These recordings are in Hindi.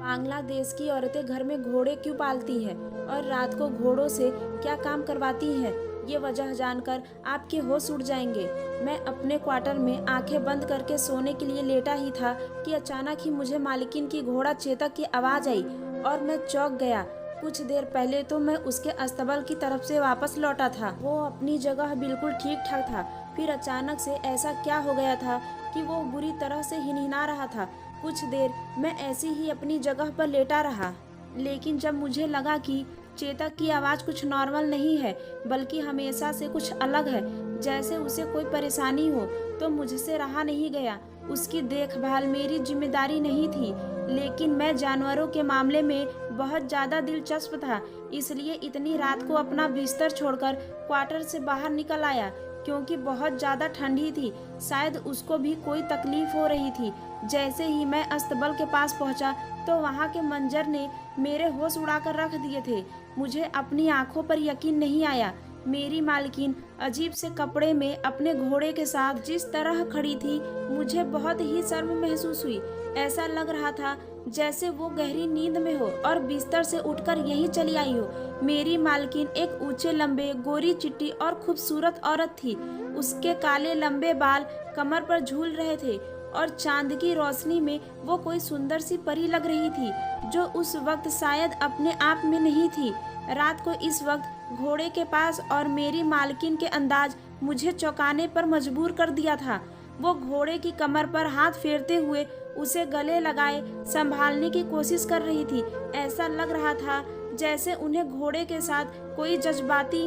बांग्लादेश की औरतें घर में घोड़े क्यों पालती हैं और रात को घोड़ों से क्या काम करवाती हैं, ये वजह जानकर आपके होश उड़ जाएंगे। मैं अपने क्वार्टर में आंखें बंद करके सोने के लिए लेटा ही था कि अचानक ही मुझे मालकिन की घोड़ा चेतक की आवाज़ आई और मैं चौंक गया। कुछ देर पहले तो मैं उसके अस्तबल की तरफ से वापस लौटा था, वो अपनी जगह बिल्कुल ठीक ठाक था। फिर अचानक से ऐसा क्या हो गया था कि वो बुरी तरह से हिनहिना रहा था। कुछ देर मैं ऐसी ही अपनी जगह पर लेटा रहा, लेकिन जब मुझे लगा कि चेतक की आवाज़ कुछ नॉर्मल नहीं है बल्कि हमेशा से कुछ अलग है, जैसे उसे कोई परेशानी हो, तो मुझसे रहा नहीं गया। उसकी देखभाल मेरी जिम्मेदारी नहीं थी, लेकिन मैं जानवरों के मामले में बहुत ज़्यादा दिलचस्प था, इसलिए इतनी रात को अपना बिस्तर छोड़कर क्वार्टर से बाहर निकल आया क्योंकि बहुत ज़्यादा ठंडी थी। शायद उसको भी कोई तकलीफ हो रही थी। जैसे ही मैं अस्तबल के पास पहुंचा तो वहां के मंजर ने मेरे होश उड़ाकर रख दिए थे। मुझे अपनी आंखों पर यकीन नहीं आया। मेरी मालकिन अजीब से कपड़े में अपने घोड़े के साथ जिस तरह खड़ी थी, मुझे बहुत ही शर्म महसूस हुई। ऐसा लग रहा था जैसे वो गहरी नींद में हो और बिस्तर से उठकर यहीं चली आई हो। मेरी मालकिन एक ऊंचे लंबे गोरी चिट्टी और खूबसूरत औरत थी। उसके काले लंबे बाल कमर पर झूल रहे थे और चांद की रोशनी में वो कोई सुंदर सी परी लग रही थी, जो उस वक्त शायद अपने आप में नहीं थी। रात को इस वक्त घोड़े के पास और मेरी मालकिन के अंदाज मुझे चौंकाने पर मजबूर कर दिया था। वो घोड़े की कमर पर हाथ फेरते हुए उसे गले लगाए संभालने की कोशिश कर रही थी। ऐसा लग रहा था जैसे उन्हें घोड़े के साथ कोई जज्बाती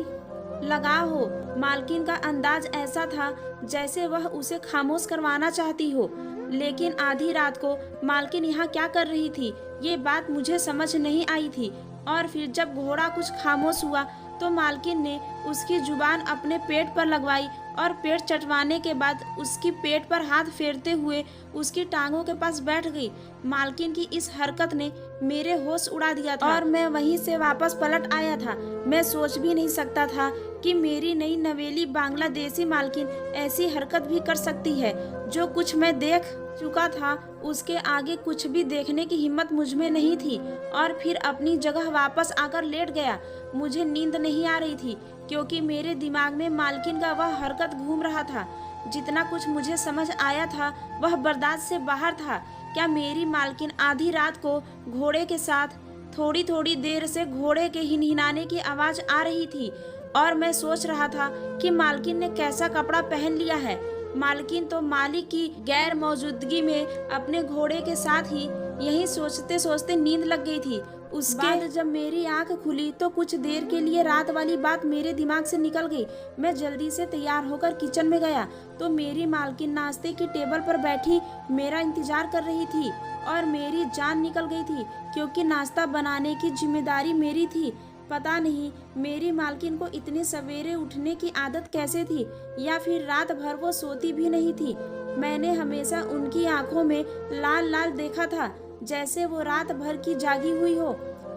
लगाव हो। मालकिन का अंदाज ऐसा था जैसे वह उसे खामोश करवाना चाहती हो। लेकिन आधी रात को मालकिन यहाँ क्या कर रही थी, ये बात मुझे समझ नहीं आई थी। और फिर जब घोड़ा कुछ खामोश हुआ तो मालकिन ने उसकी जुबान अपने पेट पर लगवाई और पेट चटवाने के बाद उसकी पेट पर हाथ फेरते हुए उसकी टांगों के पास बैठ गई। मालकिन की इस हरकत ने मेरे होश उड़ा दिया था और मैं वहीं से वापस पलट आया था। मैं सोच भी नहीं सकता था कि मेरी नई नवेली बांग्लादेशी मालकिन ऐसी हरकत भी कर सकती है। जो कुछ मैं देख चुका था उसके आगे कुछ भी देखने की हिम्मत मुझ में नहीं थी और फिर अपनी जगह वापस आकर लेट गया। मुझे नींद नहीं आ रही थी क्योंकि मेरे दिमाग में मालकिन का वह हरकत घूम रहा था। जितना कुछ मुझे समझ आया था वह बर्दाश्त से बाहर था। क्या मेरी मालकिन आधी रात को घोड़े के साथ थोड़ी थोड़ी देर से घोड़े के हिनहिनाने की आवाज़ आ रही थी और मैं सोच रहा था कि मालकिन ने कैसा कपड़ा पहन लिया है। मालकिन तो मालिक की गैर मौजूदगी में अपने घोड़े के साथ ही यही सोचते सोचते नींद लग गई थी। उसके बाद जब मेरी आंख खुली तो कुछ देर के लिए रात वाली बात मेरे दिमाग से निकल गई। मैं जल्दी से तैयार होकर किचन में गया तो मेरी मालकिन नाश्ते की टेबल पर बैठी मेरा इंतजार कर रही थी और मेरी जान निकल गई थी क्योंकि नाश्ता बनाने की जिम्मेदारी मेरी थी। पता नहीं मेरी मालकिन को इतने सवेरे उठने की आदत कैसे थी, या फिर रात भर वो सोती भी नहीं थी। मैंने हमेशा उनकी आंखों में लाल लाल देखा था जैसे वो रात भर की जागी हुई हो।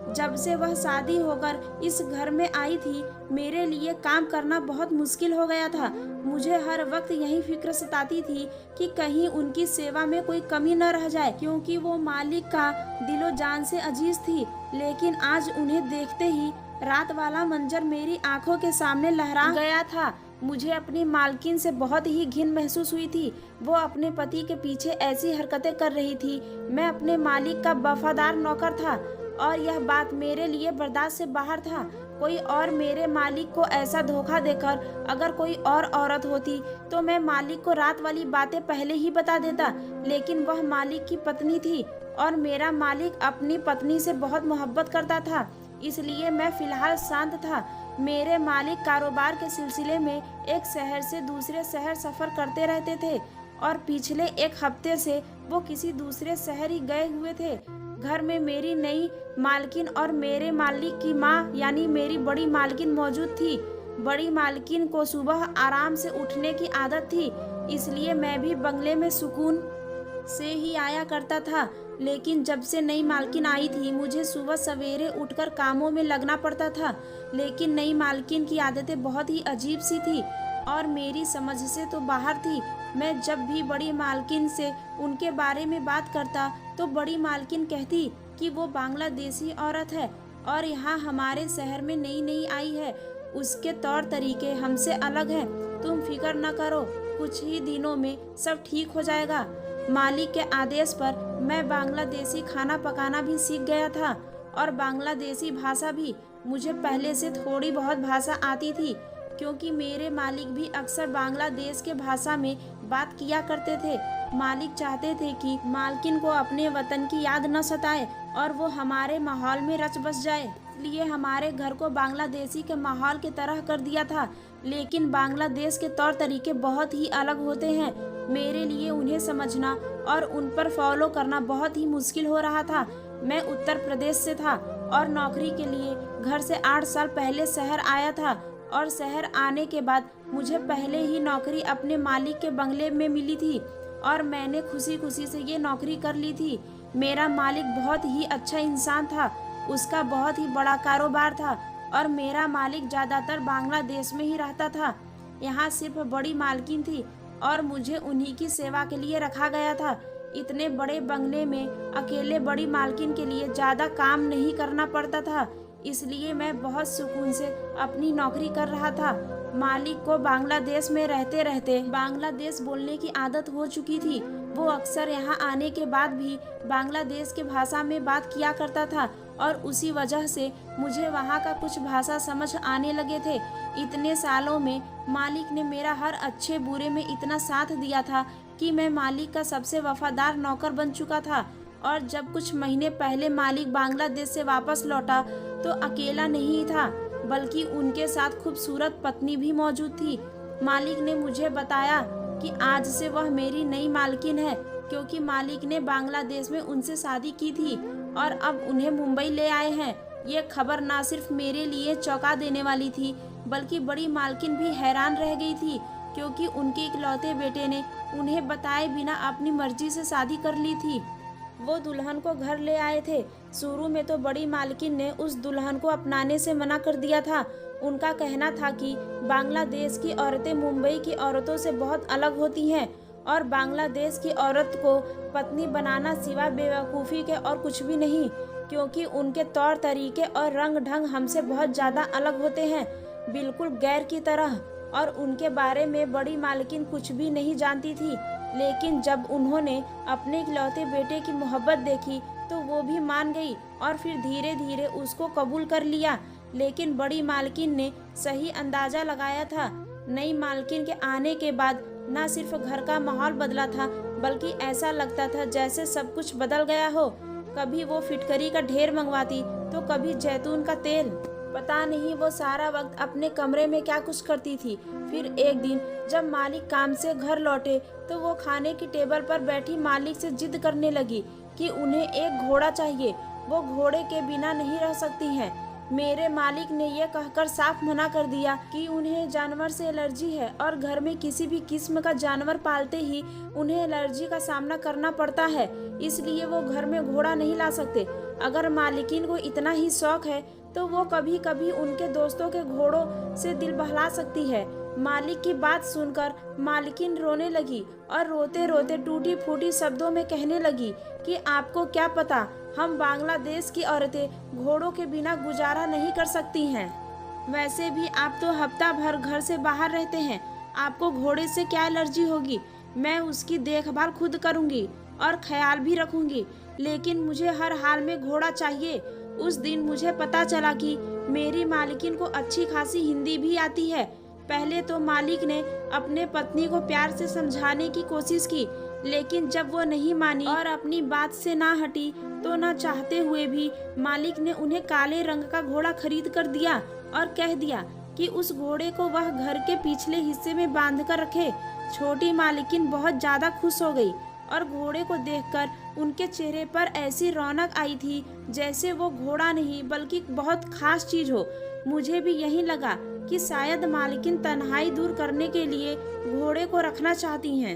जब से वह शादी होकर इस घर में आई थी मेरे लिए काम करना बहुत मुश्किल हो गया था। मुझे हर वक्त यही फिक्र सताती थी कि कहीं उनकी सेवा में कोई कमी न रह जाए, क्योंकि वो मालिक का दिलो जान से अजीज थी। लेकिन आज उन्हें देखते ही रात वाला मंजर मेरी आंखों के सामने लहरा गया था। मुझे अपनी मालकिन से बहुत ही घिन महसूस हुई थी। वो अपने पति के पीछे ऐसी हरकतें कर रही थी। मैं अपने मालिक का वफादार नौकर था और यह बात मेरे लिए बर्दाश्त से बाहर था। कोई और मेरे मालिक को ऐसा धोखा देकर अगर कोई और औरत होती तो मैं मालिक को रात वाली बातें पहले ही बता देता, लेकिन वह मालिक की पत्नी थी और मेरा मालिक अपनी पत्नी से बहुत मोहब्बत करता था, इसलिए मैं फिलहाल शांत था। मेरे मालिक कारोबार के सिलसिले में एक शहर से दूसरे शहर सफ़र करते रहते थे और पिछले एक हफ्ते से वो किसी दूसरे शहर ही गए हुए थे। घर में मेरी नई मालकिन और मेरे मालिक की माँ यानी मेरी बड़ी मालकिन मौजूद थी। बड़ी मालकिन को सुबह आराम से उठने की आदत थी, इसलिए मैं भी बंगले में सुकून से ही आया करता था। लेकिन जब से नई मालकिन आई थी मुझे सुबह सवेरे उठकर कामों में लगना पड़ता था। लेकिन नई मालकिन की आदतें बहुत ही अजीब सी थी और मेरी समझ से तो बाहर थी। मैं जब भी बड़ी मालकिन से उनके बारे में बात करता तो बड़ी मालकिन कहती कि वो बांग्लादेशी औरत है और यहाँ हमारे शहर में नई नई आई है। उसके तौर तरीके हमसे अलग हैं। तुम फिक्र न करो, कुछ ही दिनों में सब ठीक हो जाएगा। मालिक के आदेश पर मैं बांग्लादेशी खाना पकाना भी सीख गया था और बांग्लादेशी भाषा भी। मुझे पहले से थोड़ी बहुत भाषा आती थी क्योंकि मेरे मालिक भी अक्सर बांग्लादेश के भाषा में बात किया करते थे। मालिक चाहते थे कि मालकिन को अपने वतन की याद न सताए और वो हमारे माहौल में रच बस जाए, इसलिए हमारे घर को बांग्लादेशी के माहौल की तरह कर दिया था। लेकिन बांग्लादेश के तौर तरीके बहुत ही अलग होते हैं। मेरे लिए उन्हें समझना और उन पर फॉलो करना बहुत ही मुश्किल हो रहा था। मैं उत्तर प्रदेश से था और नौकरी के लिए घर से 8 साल पहले शहर आया था और शहर आने के बाद मुझे पहले ही नौकरी अपने मालिक के बंगले में मिली थी और मैंने खुशी खुशी से ये नौकरी कर ली थी। मेरा मालिक बहुत ही अच्छा इंसान था, उसका बहुत ही बड़ा कारोबार था और मेरा मालिक ज़्यादातर बांग्लादेश में ही रहता था। यहाँ सिर्फ बड़ी मालकिन थी और मुझे उन्हीं की सेवा के लिए रखा गया था। इतने बड़े बंगले में अकेले बड़ी मालकिन के लिए ज़्यादा काम नहीं करना पड़ता था, इसलिए मैं बहुत सुकून से अपनी नौकरी कर रहा था। मालिक को बांग्लादेश में रहते रहते बांग्लादेश बोलने की आदत हो चुकी थी। वो अक्सर यहाँ आने के बाद भी बांग्लादेश के भाषा में बात किया करता था और उसी वजह से मुझे वहाँ का कुछ भाषा समझ आने लगे थे। इतने सालों में मालिक ने मेरा हर अच्छे बुरे में इतना साथ दिया था कि मैं मालिक का सबसे वफादार नौकर बन चुका था। और जब कुछ महीने पहले मालिक बांग्लादेश से वापस लौटा तो अकेला नहीं था, बल्कि उनके साथ खूबसूरत पत्नी भी मौजूद थी। मालिक ने मुझे बताया कि आज से वह मेरी नई मालकिन है, क्योंकि मालिक ने बांग्लादेश में उनसे शादी की थी और अब उन्हें मुंबई ले आए हैं। ये खबर ना सिर्फ मेरे लिए चौंका देने वाली थी, बल्कि बड़ी मालकिन भी हैरान रह गई थी, क्योंकि उनके इकलौते बेटे ने उन्हें बताए बिना अपनी मर्जी से शादी कर ली थी। वो दुल्हन को घर ले आए थे। शुरू में तो बड़ी मालकिन ने उस दुल्हन को अपनाने से मना कर दिया था। उनका कहना था कि बांग्लादेश की औरतें मुंबई की औरतों से बहुत अलग होती हैं और बांग्लादेश की औरत को पत्नी बनाना सिवा बेवकूफ़ी के और कुछ भी नहीं, क्योंकि उनके तौर तरीके और रंग ढंग हमसे बहुत ज़्यादा अलग होते हैं, बिल्कुल गैर की तरह। और उनके बारे में बड़ी मालकिन कुछ भी नहीं जानती थी। लेकिन जब उन्होंने अपने इकलौते बेटे की मोहब्बत देखी तो वो भी मान गई और फिर धीरे धीरे उसको कबूल कर लिया। लेकिन बड़ी मालकिन ने सही अंदाज़ा लगाया था। नई मालकिन के आने के बाद न सिर्फ घर का माहौल बदला था, बल्कि ऐसा लगता था जैसे सब कुछ बदल गया हो। कभी वो फिटकरी का ढेर मंगवाती तो कभी जैतून का तेल। पता नहीं वो सारा वक्त अपने कमरे में क्या कुछ करती थी। फिर एक दिन जब मालिक काम से घर लौटे तो वो खाने की टेबल पर बैठी मालिक से जिद करने लगी कि उन्हें एक घोड़ा चाहिए, वो घोड़े के बिना नहीं रह सकती हैं। मेरे मालिक ने यह कहकर साफ मना कर दिया कि उन्हें जानवर से एलर्जी है और घर में किसी भी किस्म का जानवर पालते ही उन्हें एलर्जी का सामना करना पड़ता है, इसलिए वो घर में घोड़ा नहीं ला सकते। अगर मालिकिन को इतना ही शौक है तो वो कभी कभी उनके दोस्तों के घोड़ों से दिल बहला सकती है। मालिक की बात सुनकर मालकिन रोने लगी और रोते रोते टूटी फूटी शब्दों में कहने लगी कि आपको क्या पता, हम बांग्लादेश की औरतें घोड़ों के बिना गुजारा नहीं कर सकती हैं। वैसे भी आप तो हफ्ता भर घर से बाहर रहते हैं, आपको घोड़े से क्या एलर्जी होगी। मैं उसकी देखभाल खुद करूंगी और ख्याल भी रखूंगी, लेकिन मुझे हर हाल में घोड़ा चाहिए। उस दिन मुझे पता चला कि मेरी मालकिन को अच्छी खासी हिंदी भी आती है। पहले तो मालिक ने अपने पत्नी को प्यार से समझाने की कोशिश की, लेकिन जब वो नहीं मानी और अपनी बात से ना हटी तो ना चाहते हुए भी मालिक ने उन्हें काले रंग का घोड़ा खरीद कर दिया और कह दिया कि उस घोड़े को वह घर के पिछले हिस्से में बांध कर रखे। छोटी मालकिन बहुत ज़्यादा खुश हो गई और घोड़े को देखकर उनके चेहरे पर ऐसी रौनक आई थी जैसे वो घोड़ा नहीं बल्कि बहुत खास चीज़ हो। मुझे भी यही लगा कि शायद मालकिन तन्हाई दूर करने के लिए घोड़े को रखना चाहती हैं,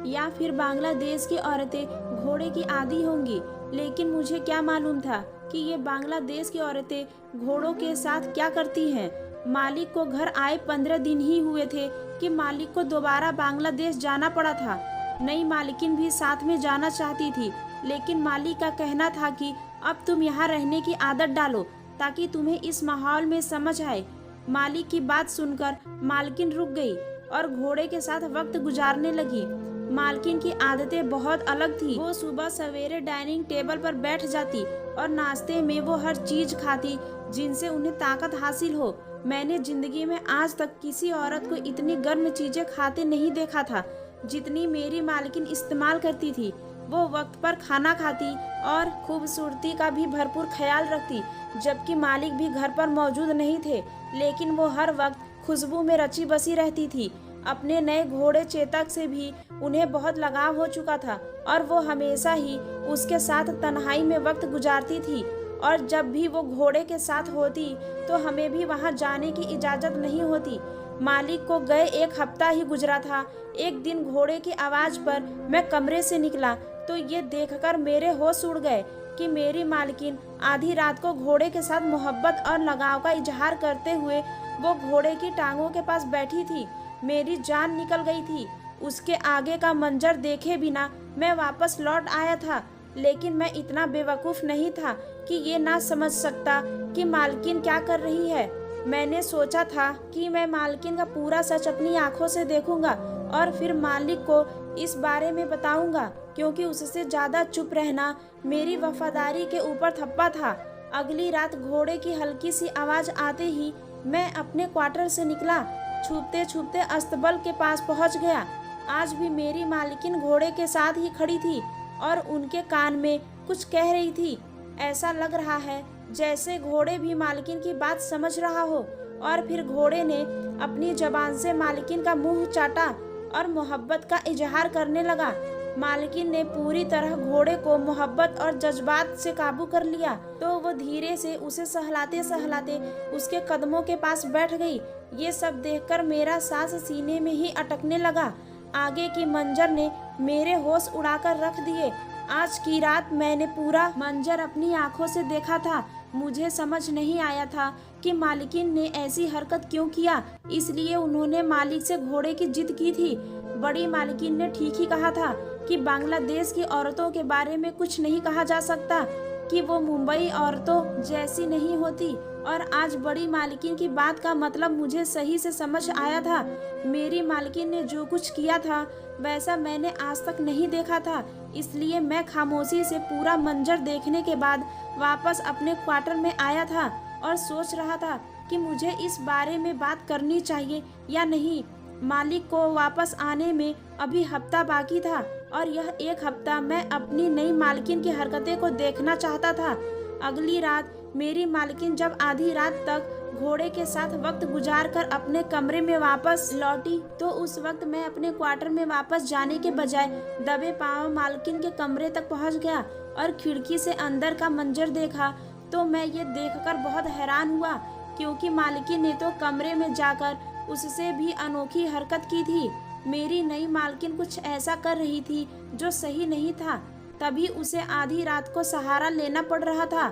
या फिर बांग्लादेश की औरतें घोड़े की आदी होंगी। लेकिन मुझे क्या मालूम था कि ये बांग्लादेश की औरतें घोड़ों के साथ क्या करती हैं। मालिक को घर आए 15 दिन ही हुए थे कि मालिक को दोबारा बांग्लादेश जाना पड़ा था। नई मालकिन भी साथ में जाना चाहती थी, लेकिन मालिक का कहना था कि अब तुम यहाँ रहने की आदत डालो ताकि तुम्हें इस माहौल में समझ आए। मालिक की बात सुनकर मालकिन रुक गई और घोड़े के साथ वक्त गुजारने लगी। मालकिन की आदतें बहुत अलग थी। वो सुबह सवेरे डाइनिंग टेबल पर बैठ जाती और नाश्ते में वो हर चीज खाती जिनसे उन्हें ताकत हासिल हो। मैंने जिंदगी में आज तक किसी औरत को इतनी गर्म चीजें खाते नहीं देखा था जितनी मेरी मालकिन इस्तेमाल करती थी। वो वक्त पर खाना खाती और खूबसूरती का भी भरपूर ख्याल रखती। जबकि मालिक भी घर पर मौजूद नहीं थे, लेकिन वो हर वक्त खुशबू में रची बसी रहती थी। अपने नए घोड़े चेतक से भी उन्हें बहुत लगाव हो चुका था और वो हमेशा ही उसके साथ तन्हाई में वक्त गुजारती थी। और जब भी वो घोड़े के साथ होती तो हमें भी वहां जाने की इजाज़त नहीं होती। मालिक को गए 1 हफ्ता ही गुजरा था। एक दिन घोड़े की आवाज़ पर मैं कमरे से निकला तो ये देखकर मेरे होश उड़ गए कि मेरी मालकिन आधी रात को घोड़े के साथ मोहब्बत और लगाव का इजहार करते हुए वो घोड़े की टांगों के पास बैठी थी। मेरी जान निकल गई थी। उसके आगे का मंजर देखे बिना मैं वापस लौट आया था, लेकिन मैं इतना बेवकूफ़ नहीं था कि ये ना समझ सकता कि मालकिन क्या कर रही है। मैंने सोचा था कि मैं मालकिन का पूरा सच अपनी आंखों से देखूंगा और फिर मालिक को इस बारे में बताऊंगा, क्योंकि उससे ज़्यादा चुप रहना मेरी वफादारी के ऊपर थप्पा था। अगली रात घोड़े की हल्की सी आवाज़ आते ही मैं अपने क्वार्टर से निकला। छुपते छुपते अस्तबल के पास पहुंच गया। आज भी मेरी मालकिन घोड़े के साथ ही खड़ी थी और उनके कान में कुछ कह रही थी। ऐसा लग रहा है जैसे घोड़े भी मालकिन की बात समझ रहा हो। और फिर घोड़े ने अपनी जबान से मालकिन का मुंह चाटा और मोहब्बत का इजहार करने लगा। मालकिन ने पूरी तरह घोड़े को मोहब्बत और जज्बात से काबू कर लिया तो वो धीरे से उसे सहलाते सहलाते उसके कदमों के पास बैठ गई। ये सब देखकर मेरा सांस सीने में ही अटकने लगा। आगे की मंजर ने मेरे होश उड़ाकर रख दिए। आज की रात मैंने पूरा मंजर अपनी आंखों से देखा था। मुझे समझ नहीं आया था कि मालिकिन ने ऐसी हरकत क्यों किया, इसलिए उन्होंने मालिक से घोड़े की जिद की थी। बड़ी मालकिन ने ठीक ही कहा था कि बांग्लादेश की औरतों के बारे में कुछ नहीं कहा जा सकता कि वो मुंबई औरतों जैसी नहीं होती। और आज बड़ी मालकिन की बात का मतलब मुझे सही से समझ आया था। मेरी मालकिन ने जो कुछ किया था वैसा मैंने आज तक नहीं देखा था, इसलिए मैं खामोशी से पूरा मंजर देखने के बाद वापस अपने क्वार्टर में आया था और सोच रहा था कि मुझे इस बारे में बात करनी चाहिए या नहीं। मालिक को वापस आने में अभी हफ्ता बाकी था और यह 1 हफ्ता मैं अपनी नई मालकिन की हरकतें को देखना चाहता था। अगली रात मेरी मालकिन जब आधी रात तक घोड़े के साथ वक्त गुजारकर अपने कमरे में वापस लौटी तो उस वक्त मैं अपने क्वार्टर में वापस जाने के बजाय दबे पांव मालकिन के कमरे तक पहुंच गया और खिड़की से अंदर का मंजर देखा तो मैं ये देखकर बहुत हैरान हुआ, क्योंकि मालकिन ने तो कमरे में जाकर उससे भी अनोखी हरकत की थी। मेरी नई मालकिन कुछ ऐसा कर रही थी जो सही नहीं था, तभी उसे आधी रात को सहारा लेना पड़ रहा था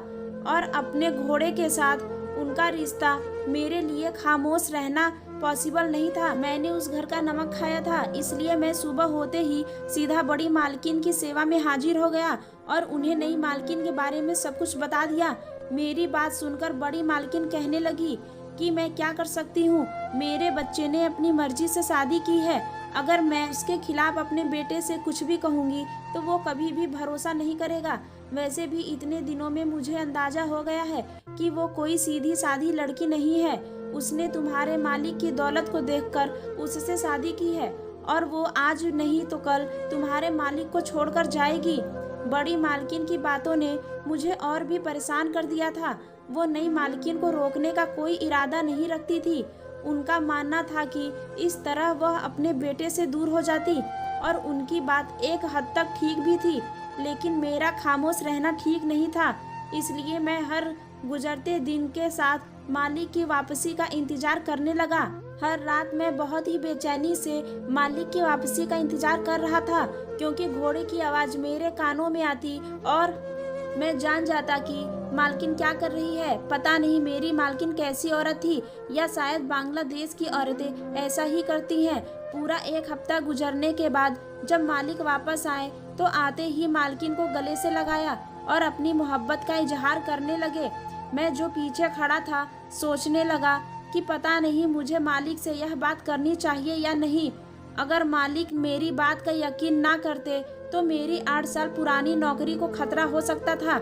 और अपने घोड़े के साथ उनका रिश्ता मेरे लिए खामोश रहना पॉसिबल नहीं था। मैंने उस घर का नमक खाया था, इसलिए मैं सुबह होते ही सीधा बड़ी मालकिन की सेवा में हाजिर हो गया और उन्हें नई मालकिन के बारे में सब कुछ बता दिया। मेरी बात सुनकर बड़ी मालकिन कहने लगी कि मैं क्या कर सकती हूँ, मेरे बच्चे ने अपनी मर्जी से शादी की है। अगर मैं उसके खिलाफ अपने बेटे से कुछ भी कहूँगी तो वो कभी भी भरोसा नहीं करेगा। वैसे भी इतने दिनों में मुझे अंदाजा हो गया है कि वो कोई सीधी सादी लड़की नहीं है। उसने तुम्हारे मालिक की दौलत को देखकर उससे शादी की है और वो आज नहीं तो कल तुम्हारे मालिक को छोड़कर जाएगी। बड़ी मालकिन की बातों ने मुझे और भी परेशान कर दिया था। वो नई मालकिन को रोकने का कोई इरादा नहीं रखती थी। उनका मानना था कि इस तरह वह अपने बेटे से दूर हो जाती और उनकी बात एक हद तक ठीक भी थी, लेकिन मेरा खामोश रहना ठीक नहीं था। इसलिए मैं हर गुजरते दिन के साथ मालिक की वापसी का इंतजार करने लगा। हर रात मैं बहुत ही बेचैनी से मालिक की वापसी का इंतजार कर रहा था, क्योंकि घोड़े की आवाज़ मेरे कानों में आती और मैं जान जाता कि मालकिन क्या कर रही है। पता नहीं मेरी मालकिन कैसी औरत थी, या शायद बांग्लादेश की औरतें ऐसा ही करती हैं। पूरा 1 हफ्ता गुजरने के बाद जब मालिक वापस आए तो आते ही मालकिन को गले से लगाया और अपनी मोहब्बत का इजहार करने लगे। मैं जो पीछे खड़ा था सोचने लगा कि पता नहीं मुझे मालिक से यह बात करनी चाहिए या नहीं। अगर मालिक मेरी बात का यकीन ना करते तो मेरी 8 साल पुरानी नौकरी को खतरा हो सकता था,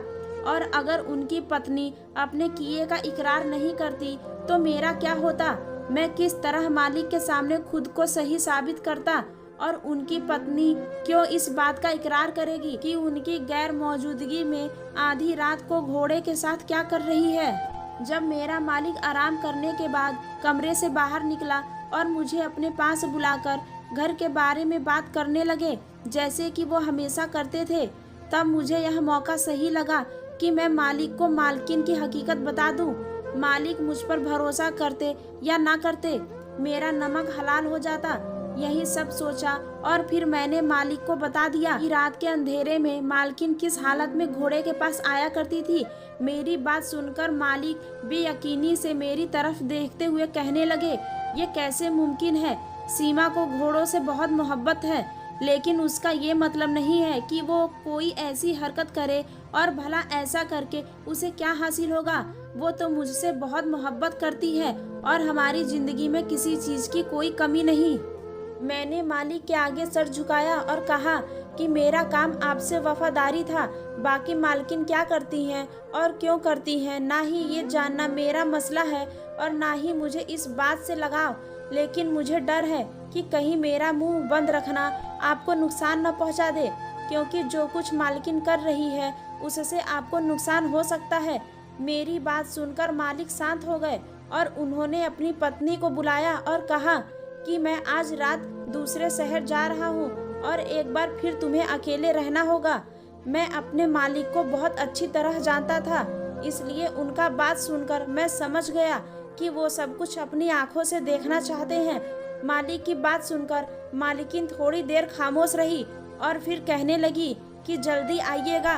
और अगर उनकी पत्नी अपने किए का इकरार नहीं करती तो मेरा क्या होता। मैं किस तरह मालिक के सामने खुद को सही साबित करता, और उनकी पत्नी क्यों इस बात का इकरार करेगी कि उनकी गैर मौजूदगी में आधी रात को घोड़े के साथ क्या कर रही है। जब मेरा मालिक आराम करने के बाद कमरे से बाहर निकला और मुझे अपने पास बुलाकर घर के बारे में बात करने लगे जैसे कि वो हमेशा करते थे, तब मुझे यह मौका सही लगा कि मैं मालिक को मालकिन की हकीकत बता दूं। मालिक मुझ पर भरोसा करते या ना करते, मेरा नमक हलाल हो जाता। यही सब सोचा और फिर मैंने मालिक को बता दिया कि रात के अंधेरे में मालकिन किस हालत में घोड़े के पास आया करती थी। मेरी बात सुनकर मालिक बेयकीनी से मेरी तरफ देखते हुए कहने लगे, ये कैसे मुमकिन है। सीमा को घोड़ों से बहुत मोहब्बत है, लेकिन उसका ये मतलब नहीं है कि वो कोई ऐसी हरकत करे, और भला ऐसा करके उसे क्या हासिल होगा। वो तो मुझसे बहुत मोहब्बत करती है और हमारी जिंदगी में किसी चीज़ की कोई कमी नहीं। मैंने मालिक के आगे सर झुकाया और कहा कि मेरा काम आपसे वफादारी था। बाकी मालकिन क्या करती हैं और क्यों करती हैं, ना ही ये जानना मेरा मसला है और ना ही मुझे इस बात से लगाव। लेकिन मुझे डर है कि कहीं मेरा मुंह बंद रखना आपको नुकसान न पहुंचा दे, क्योंकि जो कुछ मालकिन कर रही है उससे आपको नुकसान हो सकता है। मेरी बात सुनकर मालिक शांत हो गए और उन्होंने अपनी पत्नी को बुलाया और कहा कि मैं आज रात दूसरे शहर जा रहा हूँ और एक बार फिर तुम्हें अकेले रहना होगा। मैं अपने मालिक को बहुत अच्छी तरह जानता था, इसलिए उनका बात सुनकर मैं समझ गया कि वो सब कुछ अपनी आंखों से देखना चाहते हैं। मालिक की बात सुनकर मालिकिन थोड़ी देर खामोश रही और फिर कहने लगी कि जल्दी आइएगा।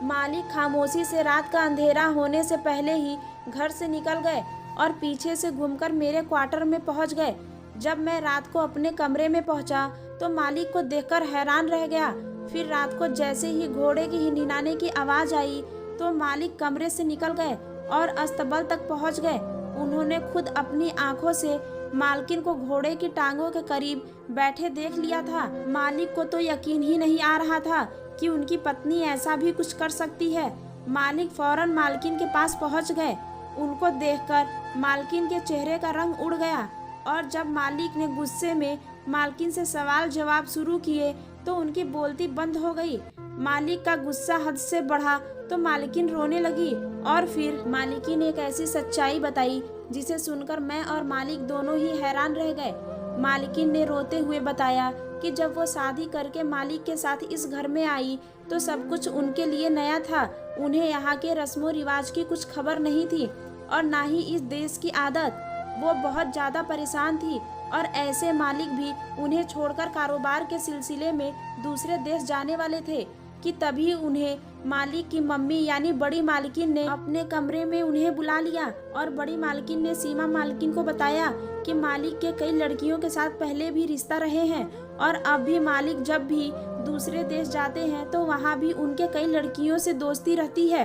मालिक खामोशी से रात का अंधेरा होने से पहले ही घर से निकल गए और पीछे से घूमकर मेरे क्वार्टर में पहुंच गए। जब मैं रात को अपने कमरे में पहुंचा तो मालिक को देखकर हैरान रह गया। फिर रात को जैसे ही घोड़े की हिनहिनाने की आवाज़ आई तो मालिक कमरे से निकल गए और अस्तबल तक पहुंच गए। उन्होंने खुद अपनी आंखों से मालकिन को घोड़े की टांगों के करीब बैठे देख लिया था। मालिक को तो यकीन ही नहीं आ रहा था कि उनकी पत्नी ऐसा भी कुछ कर सकती है। मालिक फौरन मालकिन के पास पहुंच गए। उनको देखकर मालकिन के चेहरे का रंग उड़ गया और जब मालिक ने गुस्से में मालकिन से सवाल जवाब शुरू किए तो उनकी बोलती बंद हो गई। मालिक का गुस्सा हद से बढ़ा तो मालकिन रोने लगी और फिर मालिकिन एक ऐसी सच्चाई बताई जिसे सुनकर मैं और मालिक दोनों ही हैरान रह गए। मालकिन ने रोते हुए बताया कि जब वो शादी करके मालिक के साथ इस घर में आई तो सब कुछ उनके लिए नया था। उन्हें यहाँ के रस्मों रिवाज की कुछ खबर नहीं थी और ना ही इस देश की आदत। वो बहुत ज़्यादा परेशान थी और ऐसे मालिक भी उन्हें छोड़कर कारोबार के सिलसिले में दूसरे देश जाने वाले थे कि तभी उन्हें मालिक की मम्मी यानी बड़ी मालकिन ने अपने कमरे में उन्हें बुला लिया और बड़ी मालकिन ने सीमा मालकिन को बताया कि मालिक के कई लड़कियों के साथ पहले भी रिश्ता रहे हैं और अब भी मालिक जब भी दूसरे देश जाते हैं तो वहाँ भी उनके कई लड़कियों से दोस्ती रहती है।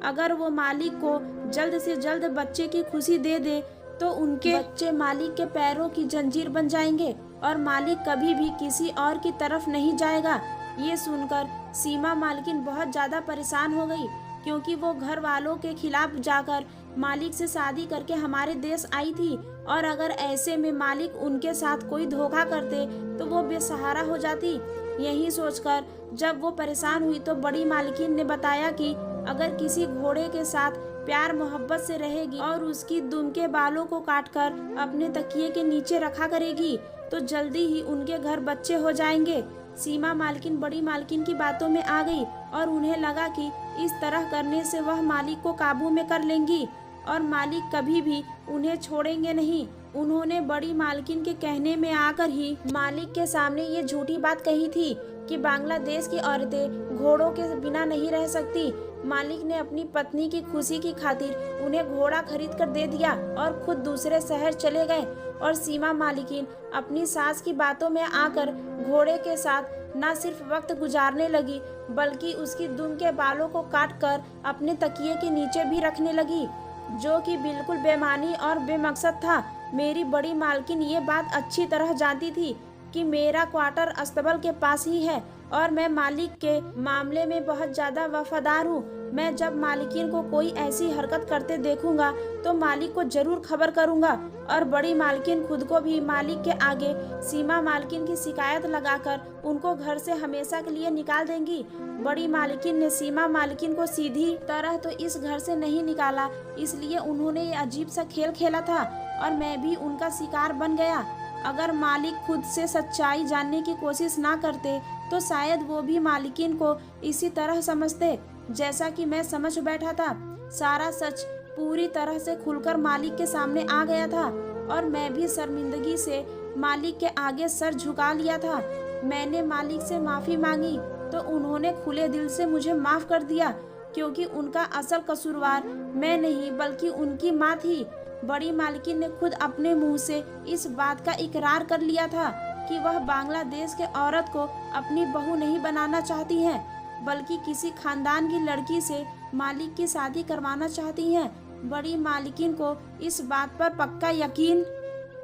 अगर वो मालिक को जल्द से जल्द बच्चे की खुशी दे दे तो उनके बच्चे मालिक के पैरों की जंजीर बन जाएंगे और मालिक कभी भी किसी और की तरफ नहीं जाएगा। ये सुनकर सीमा मालकिन बहुत ज़्यादा परेशान हो गई, क्योंकि वो घर वालों के खिलाफ जाकर मालिक से शादी करके हमारे देश आई थी और अगर ऐसे में मालिक उनके साथ कोई धोखा करते तो वो बेसहारा हो जाती। यही सोचकर जब वो परेशान हुई तो बड़ी मालकिन ने बताया कि अगर किसी घोड़े के साथ प्यार मोहब्बत से रहेगी और उसकी दुम के बालों को काटकर अपने तकिए के नीचे रखा करेगी तो जल्दी ही उनके घर बच्चे हो जाएंगे। सीमा मालकिन बड़ी मालकिन की बातों में आ गई और उन्हें लगा कि इस तरह करने से वह मालिक को काबू में कर लेंगी और मालिक कभी भी उन्हें छोड़ेंगे नहीं। उन्होंने बड़ी मालकिन के कहने में आकर ही मालिक के सामने ये झूठी बात कही थी कि बांग्लादेश की औरतें घोड़ों के बिना नहीं रह सकती। मालिक ने अपनी पत्नी की खुशी की खातिर उन्हें घोड़ा खरीद कर दे दिया और खुद दूसरे शहर चले गए और सीमा मालिकिन अपनी सास की बातों में आकर घोड़े के साथ न सिर्फ वक्त गुजारने लगी बल्कि उसकी दुम के बालों को काट कर अपने तकिए के नीचे भी रखने लगी, जो कि बिल्कुल बेमानी और बेमकसद था। मेरी बड़ी मालकिन ये बात अच्छी तरह जानती थी कि मेरा क्वार्टर अस्तबल के पास ही है और मैं मालिक के मामले में बहुत ज़्यादा वफादार हूँ। मैं जब मालिकिन को कोई ऐसी हरकत करते देखूंगा तो मालिक को जरूर खबर करूंगा। और बड़ी मालकिन खुद को भी मालिक के आगे सीमा मालकिन की शिकायत लगाकर उनको घर से हमेशा के लिए निकाल देंगी। बड़ी मालकिन ने सीमा मालकिन को सीधी तरह तो इस घर से नहीं निकाला, इसलिए उन्होंने ये अजीब सा खेल खेला था और मैं भी उनका शिकार बन गया। अगर मालिक खुद से सच्चाई जानने की कोशिश ना करते तो शायद वो भी मालिकिन को इसी तरह समझते जैसा कि मैं समझ बैठा था। सारा सच पूरी तरह से खुलकर मालिक के सामने आ गया था और मैं भी शर्मिंदगी से मालिक के आगे सर झुका लिया था। मैंने मालिक से माफ़ी मांगी तो उन्होंने खुले दिल से मुझे माफ़ कर दिया, क्योंकि उनका असल कसूरवार मैं नहीं बल्कि उनकी माँ थी। बड़ी मालकिन ने खुद अपने मुंह से इस बात का इकरार कर लिया था कि वह बांग्लादेश के औरत को अपनी बहू नहीं बनाना चाहती हैं, बल्कि किसी खानदान की लड़की से मालिक की शादी करवाना चाहती हैं। बड़ी मालकिन को इस बात पर पक्का यकीन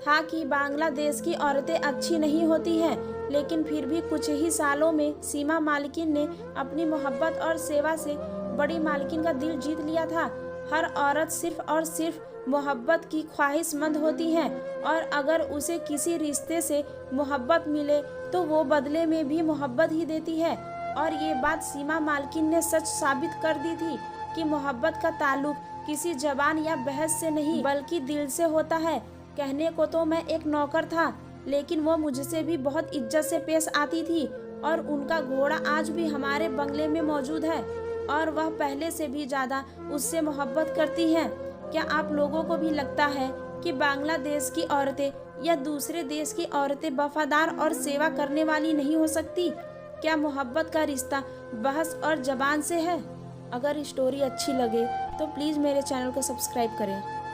था कि बांग्लादेश की औरतें अच्छी नहीं होती हैं, लेकिन फिर भी कुछ ही सालों में सीमा मालकिन ने अपनी मोहब्बत और सेवा से बड़ी मालकिन का दिल जीत लिया था। हर औरत सिर्फ और सिर्फ मोहब्बत की ख्वाहिशमंद होती है और अगर उसे किसी रिश्ते से मोहब्बत मिले तो वो बदले में भी मोहब्बत ही देती है। और ये बात सीमा मालकिन ने सच साबित कर दी थी कि मोहब्बत का ताल्लुक किसी जबान या बहस से नहीं बल्कि दिल से होता है। कहने को तो मैं एक नौकर था, लेकिन वो मुझसे भी बहुत इज्जत से पेश आती थी और उनका घोड़ा आज भी हमारे बंगले में मौजूद है और वह पहले से भी ज़्यादा उससे मोहब्बत करती हैं। क्या आप लोगों को भी लगता है कि बांग्लादेश की औरतें या दूसरे देश की औरतें वफादार और सेवा करने वाली नहीं हो सकती? क्या मोहब्बत का रिश्ता बहस और जबान से है? अगर स्टोरी अच्छी लगे तो प्लीज़ मेरे चैनल को सब्सक्राइब करें।